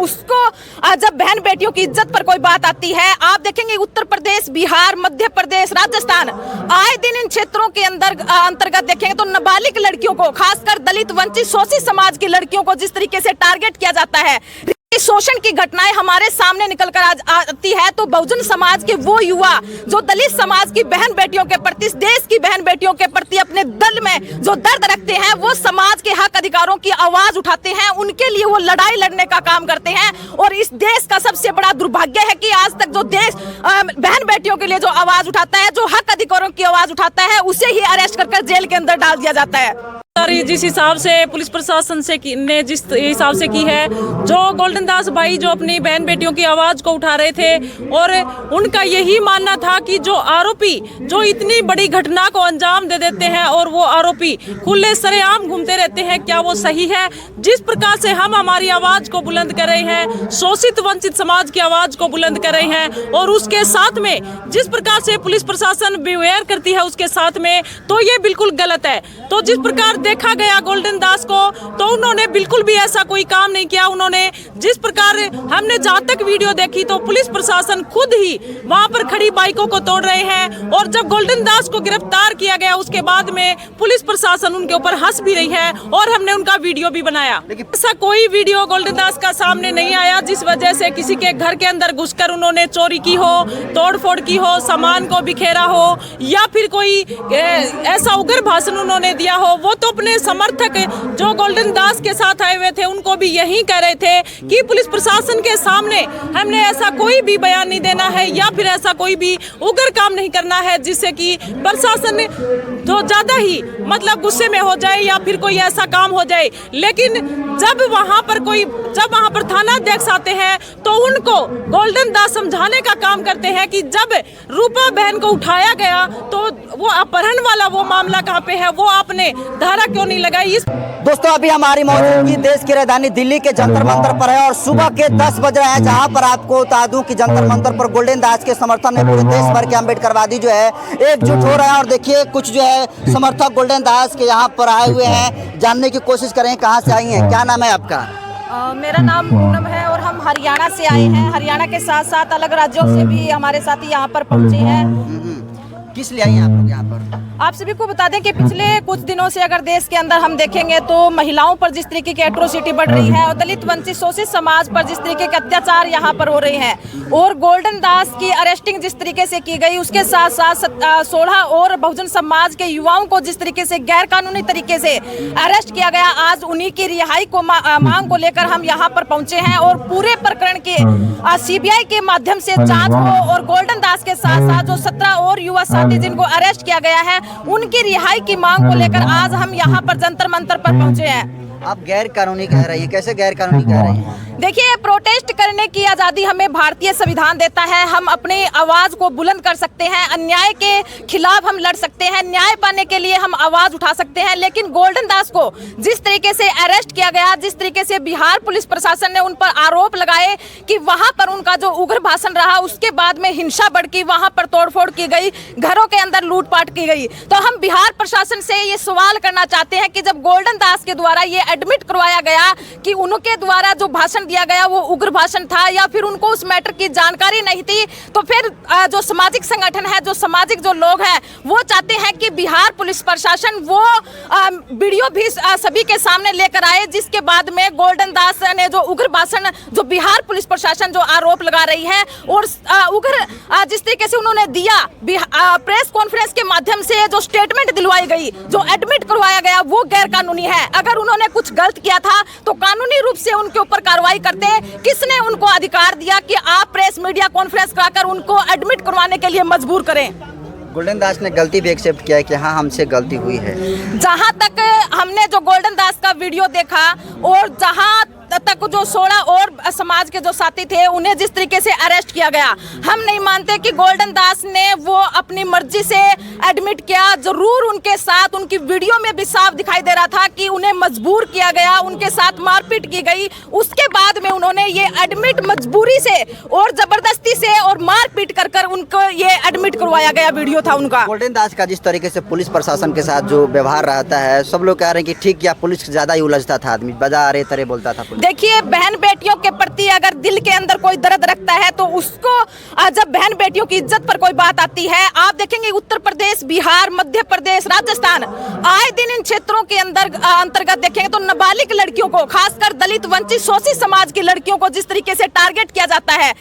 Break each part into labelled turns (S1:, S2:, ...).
S1: उसको जब बहन बेटियों की इज्जत पर कोई बात आती है, आप देखेंगे उत्तर प्रदेश, बिहार, मध्य प्रदेश, राजस्थान, आए दिन इन क्षेत्रों के अंतर्गत देखेंगे तो नाबालिग लड़कियों को, खासकर दलित, वंचित, शोषित समाज की लड़कियों को जिस तरीके से टारगेट किया जाता है, शोषण की घटनाएं हमारे सामने निकल कर आती है, तो बहुजन समाज के वो युवा जो दलित समाज की बहन बेटियों के प्रति, देश की बहन बेटियों के प्रति अपने दिल में जो दर्द रखते हैं, वो समाज के हक अधिकारों की आवाज उठाते हैं, उनके लिए वो लड़ाई लड़ने का काम करते हैं। और इस देश का सबसे बड़ा दुर्भाग्य है कि आज तक जो देश बहन बेटियों के लिए जो आवाज उठाता है, जो हक अधिकारों की आवाज उठाता है, उसे ही अरेस्ट कर जेल के अंदर डाल दिया जाता है।
S2: जिस हिसाब से पुलिस प्रशासन ने जिस हिसाब से की है, जो गोल्डन दास भाई जो अपनी बहन बेटियों की आवाज को उठा रहे थे और उनका यही मानना था कि जो आरोपी जो इतनी बड़ी घटना को अंजाम दे देते हैं और वो आरोपी खुले सरेआम घूमते रहते हैं, क्या वो सही है? जिस प्रकार से हम हमारी आवाज को बुलंद कर रहे हैं, शोषित वंचित समाज की आवाज को बुलंद कर रहे हैं, और उसके साथ में जिस प्रकार से पुलिस प्रशासन बिहेवियर करती है उसके साथ में, तो ये बिल्कुल गलत है। तो जिस प्रकार देखा गया गोल्डन दास को, तो उन्होंने बिल्कुल भी ऐसा कोई काम नहीं किया। उन्होंने जिस प्रकार हमने जहां तक वीडियो देखी तो पुलिस प्रशासन खुद ही वहां पर खड़ी बाइकों को तोड़ रहे हैं, और जब गोल्डन दास को गिरफ्तार किया गया उसके बाद में पुलिस प्रशासन उनके ऊपर हंस भी रही है, और हमने उनका वीडियो भी बनाया। ऐसा कोई वीडियो गोल्डन दास का सामने नहीं आया जिस वजह से किसी के घर के अंदर घुसकर उन्होंने चोरी की हो, तोड़फोड़ की हो, सामान को बिखेरा हो, या फिर कोई ऐसा उग्र भाषण उन्होंने दिया हो। वो तो अपने समर्थक जो गोल्डन दास के साथ आए हुए थे उनको भी यही कह रहे थे कि पुलिस प्रशासन के सामने हमने ऐसा कोई भी बयान नहीं देना है, या फिर ऐसा कोई भी उग्र काम नहीं करना है जिससे कि प्रशासन जो ज्यादा ही मतलब गुस्से में हो जाए या फिर कोई ऐसा काम हो जाए। लेकिन जब वहां पर थाना अध्यक्ष आते हैं तो उनको गोल्डन दास समझाने का काम करते हैं कि जब रूपा बहन को उठाया गया तो वो अपहरण वाला वो मामला कहाँ पे है, वो आपने धारा क्यों नहीं लगाई?
S3: दोस्तों अभी हमारी मौजूदगी देश की राजधानी दिल्ली के जंतर मंतर पर है, और सुबह के 10 बज रहे हैं, जहां पर आपको बता दूं कि जंतर मंतर पर गोल्डन दास के समर्थन में पूरे देश भर के अम्बेडकरवादी जो है एकजुट हो रहे हैं। और देखिए कुछ जो है समर्थक गोल्डन दास के यहाँ पर आए हुए हैं, जानने की कोशिश करें कहाँ से आई हैं। क्या नाम है आपका?
S1: मेरा नाम पूनम है और हम हरियाणा से आए हैं। हरियाणा के साथ साथ अलग राज्यों से भी हमारे साथी यहाँ पर पहुँचे हैं।
S3: किस लिए आई हैं आप लोग यहाँ पर?
S1: आप सभी को बता दें कि पिछले कुछ दिनों से अगर देश के अंदर हम देखेंगे तो महिलाओं पर जिस तरीके की एट्रोसिटी बढ़ रही है, और दलित वंचित शोषित समाज पर जिस तरीके के अत्याचार यहाँ पर हो रहे हैं, और गोल्डन दास की अरेस्टिंग जिस तरीके से की गई, उसके साथ साथ 16 और बहुजन समाज के युवाओं को जिस तरीके से गैर कानूनी तरीके से अरेस्ट किया गया, आज उन्हीं की रिहाई को मांग को लेकर हम यहाँ पर पहुंचे हैं। और पूरे प्रकरण के CBI के माध्यम से जाँच हो, और गोल्डन दास के साथ साथ जो 17 और युवा साथी जिनको अरेस्ट किया गया है उनकी रिहाई की मांग को लेकर आज हम यहाँ पर जंतर मंतर पर पहुंचे हैं।
S3: आप गैर कानूनी कह रही हैं, कैसे गैर कानूनी कह रही हैं?
S1: देखिए, प्रोटेस्ट करने की आज़ादी हमें भारतीय संविधान देता है। हम अपनी आवाज को बुलंद कर सकते हैं, अन्याय के खिलाफ हम लड़ सकते हैं, न्याय पाने के लिए हम आवाज उठा सकते हैं। लेकिन गोल्डन दास को जिस तरीके से अरेस्ट किया गया, जिस तरीके से बिहार पुलिस प्रशासन ने उन पर आरोप लगाए कि वहां पर उनका जो उग्र भाषण रहा, उसके बाद में हिंसा बढ़, वहां पर तोड़फोड़ की गई, घरों के अंदर लूटपाट की गई, तो हम बिहार प्रशासन से ये सवाल करना चाहते हैं कि जब गोल्डन दास के द्वारा ये एडमिट करवाया गया कि उनके द्वारा जो भाषण दिया गया वो उग्र भाषण था, या फिर उनको उस मैटर की जानकारी नहीं थी, तो फिर जो सामाजिक संगठन है, जो सामाजिक जो लोग हैं, वो चाहते हैं कि बिहार पुलिस प्रशासन वो वीडियो भी सभी के सामने लेकर आए, जिसके बाद में गोल्डन दास ने जो उग्र भाषण, जो बिहार पुलिस प्रशासन जो आरोप लगा रही है, और उग्र जिस तरीके से उन्होंने दिया, प्रेस कॉन्फ्रेंस के माध्यम से जो स्टेटमेंट दिलवाई गई, जो एडमिट करवाया गया, वो गैर कानूनी है। अगर उन्होंने कुछ गलत किया था तो कानूनी रूप से उनके ऊपर कार्रवाई करते। किसने उनको अधिकार दिया कि आप प्रेस मीडिया कॉन्फ्रेंस कराकर उनको एडमिट करवाने के लिए मजबूर करें?
S3: गोल्डन दास ने गलती भी एक्सेप्ट किया है कि हाँ हमसे गलती हुई है।
S1: जहां तक हमने जो गोल्डन दास का वीडियो देखा, और जहां तक जो 16 और समाज के जो साथी थे उन्हें जिस तरीके से अरेस्ट किया गया, हम नहीं मानते कि गोल्डन दास ने वो अपनी मर्जी से एडमिट किया। जरूर उनके साथ, उनकी वीडियो में भी साफ दिखाई दे रहा था कि उन्हें मजबूर किया गया, उनके साथ मारपीट की गई, उसके बाद में उन्होंने ये एडमिट मजबूरी से और जबरदस्ती से और मारपीट कर कर उनको ये एडमिट करवाया गया वीडियो था उनका।
S3: गोल्डन दास का जिस तरीके से पुलिस प्रशासन के साथ जो व्यवहार रहता है, सब लोग कह रहे हैं कि ठीक किया, पुलिस ज्यादा ही उलझता था, आदमी बजा रहे तरह बोलता था।
S1: देखिए, बहन बेटियों के प्रति अगर दिल के अंदर कोई दर्द रखता है तो उसको जब बहन बेटियों की इज्जत पर कोई बात आती है, आप देखेंगे उत्तर प्रदेश, बिहार, मध्य प्रदेश, राजस्थान, आए दिन इन क्षेत्रों के अंतर्गत देखेंगे तो नाबालिग लड़कियों को, खासकर दलित, वंचित, शोषित समाज की लड़कियों को जिस तरीके से टारगेट किया जाता है,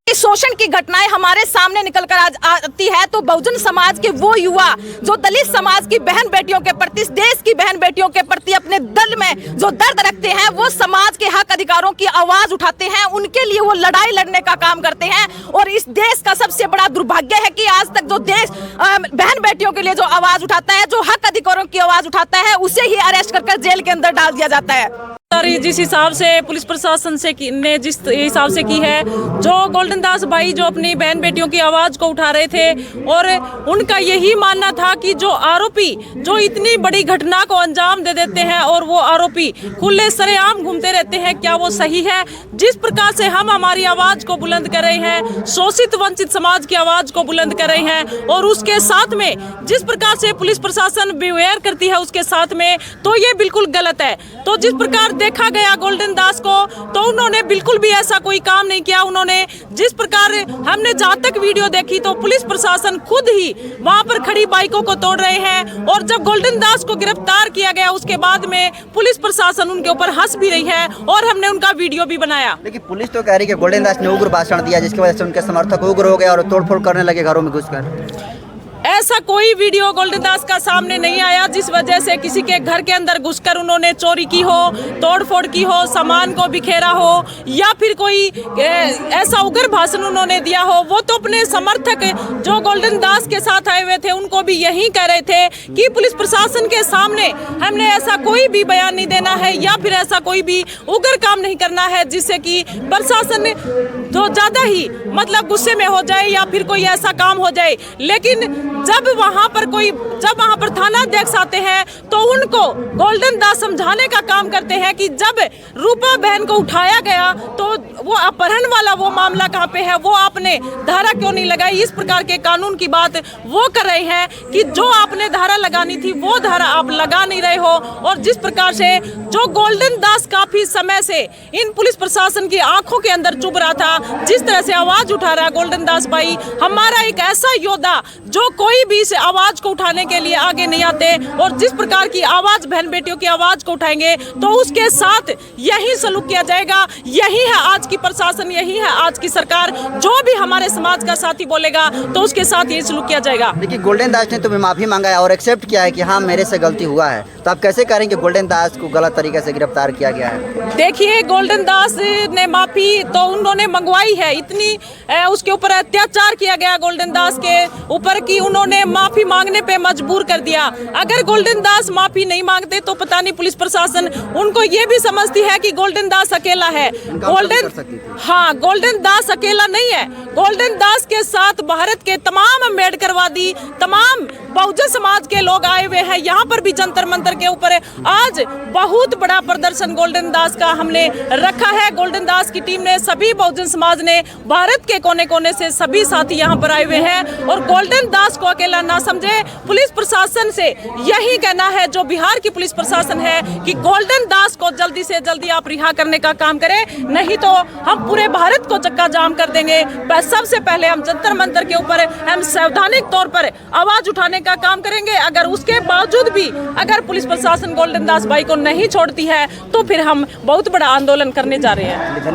S1: शोषण की घटनाएं हमारे सामने निकल कर आती है, तो बहुजन समाज के वो युवा जो दलित समाज की बहन बेटियों के प्रति, देश की बहन बेटियों के प्रति अपने दिल में जो दर्द रखते हैं, वो समाज के हक अधिकारों की आवाज उठाते हैं, उनके लिए वो लड़ाई लड़ने का काम करते हैं। और इस देश का सबसे बड़ा दुर्भाग्य है कि आज तक जो देश बहन बेटियों के लिए जो आवाज उठाता है, जो हक अधिकारों की आवाज उठाता है, उसे ही अरेस्ट कर जेल के अंदर डाल दिया जाता है।
S2: जिस हिसाब से पुलिस प्रशासन ने जिस हिसाब से की है, जो गोल्डन दास भाई जो अपनी बहन बेटियों की आवाज को उठा रहे थे, और उनका यही मानना था कि जो आरोपी जो इतनी बड़ी घटना को अंजाम दे देते हैं और वो आरोपी खुले सरेआम घूमते रहते हैं, क्या वो सही है? जिस प्रकार से हम हमारी आवाज को बुलंद कर रहे हैं, शोषित वंचित समाज की आवाज को बुलंद कर रहे हैं, और उसके साथ में जिस प्रकार से पुलिस प्रशासन बिहेवियर करती है उसके साथ में, तो ये बिल्कुल गलत है। तो जिस प्रकार देखा गया गोल्डन दास को, तो उन्होंने बिल्कुल भी ऐसा कोई काम नहीं किया। उन्होंने जिस प्रकार हमने जहां तक वीडियो देखी तो पुलिस प्रशासन खुद ही वहां पर खड़ी बाइकों को तोड़ रहे हैं, और जब गोल्डन दास को गिरफ्तार किया गया उसके बाद में पुलिस प्रशासन उनके ऊपर हंस भी रही है, और हमने उनका वीडियो भी बनाया।
S3: लेकिन पुलिस तो कह रही है कि गोल्डन दास ने उग्र भाषण दिया, जिसकी वजह से उनके समर्थक उग्र हो गए और तोड़फोड़ करने लगे घरों में घुसकर।
S2: ऐसा कोई वीडियो गोल्डन दास का सामने नहीं आया जिस वजह से किसी के घर के अंदर घुसकर उन्होंने चोरी की हो, तोड़फोड़ की हो, सामान को बिखेरा हो, या फिर कोई ऐसा उग्र भाषण उन्होंने दिया हो। वो तो अपने समर्थक जो गोल्डन दास के साथ आए हुए थे उनको भी यही कह रहे थे कि पुलिस प्रशासन के सामने हमने ऐसा कोई भी बयान नहीं देना है, या फिर ऐसा कोई भी उग्र काम नहीं करना है जिससे कि प्रशासन तो ज्यादा ही मतलब गुस्से में हो जाए या फिर कोई ऐसा काम हो जाए। लेकिन जब वहां पर थानाध्यक्ष आते हैं तो उनको गोल्डन दास समझाने का काम करते हैं कि जब रूपा बहन को उठाया गया तो वो अपहरण वाला वो मामला कहाँ पे है, वो आपने धारा क्यों नहीं लगाई? इस प्रकार के कानून की बात वो कर रहे हैं कि जो आपने धारा लगानी थी वो धारा आप लगा नहीं रहे हो। और जिस प्रकार से जो गोल्डन दास काफी समय से इन पुलिस प्रशासन की आंखों के अंदर चुभ रहा था, जिस तरह से आवाज उठा रहा है गोल्डन दास भाई, हमारा एक ऐसा योद्धा जो कोई भी इस आवाज को उठाने के लिए आगे नहीं आते, और जिस प्रकार की आवाज बहन बेटियों की आवाज को उठाएंगे तो उसके साथ यही सलूक किया जाएगा। यही है आज की प्रशासन, यही है आज की सरकार, जो भी हमारे समाज का साथी बोलेगा तो उसके साथ यही सलूक किया जाएगा।
S3: देखिए, गोल्डन दास ने तो माफी मांगा है और एक्सेप्ट किया है कि हाँ मेरे से गलती हुआ है, तो आप कैसे करेंगे गोल्डन दास को गलत तरीके से गिरफ्तार किया गया है?
S2: देखिए, गोल्डन दास ने माफी तो उन्होंने मंगवाई है, इतनी उसके ऊपर अत्याचार किया गया गोल्डन दास के ऊपर कि उन्होंने माफी मांगने पे मजबूर कर दिया। अगर गोल्डन दास माफी नहीं मांगते तो पता नहीं पुलिस प्रशासन उनको ये भी समझती है कि गोल्डन दास अकेला है। गोल्डन दास अकेला नहीं है, गोल्डन दास के साथ भारत के तमाम अम्बेडकरवादी, तमाम बहुजन समाज के लोग आए हुए हैं। यहाँ पर भी जंतर मंतर के ऊपर आज बहुत बड़ा प्रदर्शन गोल्डन दास का हमने रखा है। गोल्डन दास की टीम ने, सभी बहुजन समाज ने, भारत के कोने कोने से सभी साथी यहाँ पर आए हुए हैं, और गोल्डन दास को अकेला ना समझे। पुलिस प्रशासन से यही कहना है, जो बिहार की पुलिस प्रशासन है, कि गोल्डन दास को जल्दी से जल्दी आप रिहा करने का काम करें, नहीं तो हम पूरे भारत को चक्का जाम कर देंगे। सबसे पहले हम जंतर मंतर के ऊपर हम संवैधानिक तौर पर आवाज उठाने का काम करेंगे। अगर उसके बावजूद भी अगर पुलिस प्रशासन गोल्डन दास भाई को नहीं छोड़ती है तो फिर हम बहुत बड़ा आंदोलन करने जा रहे हैं।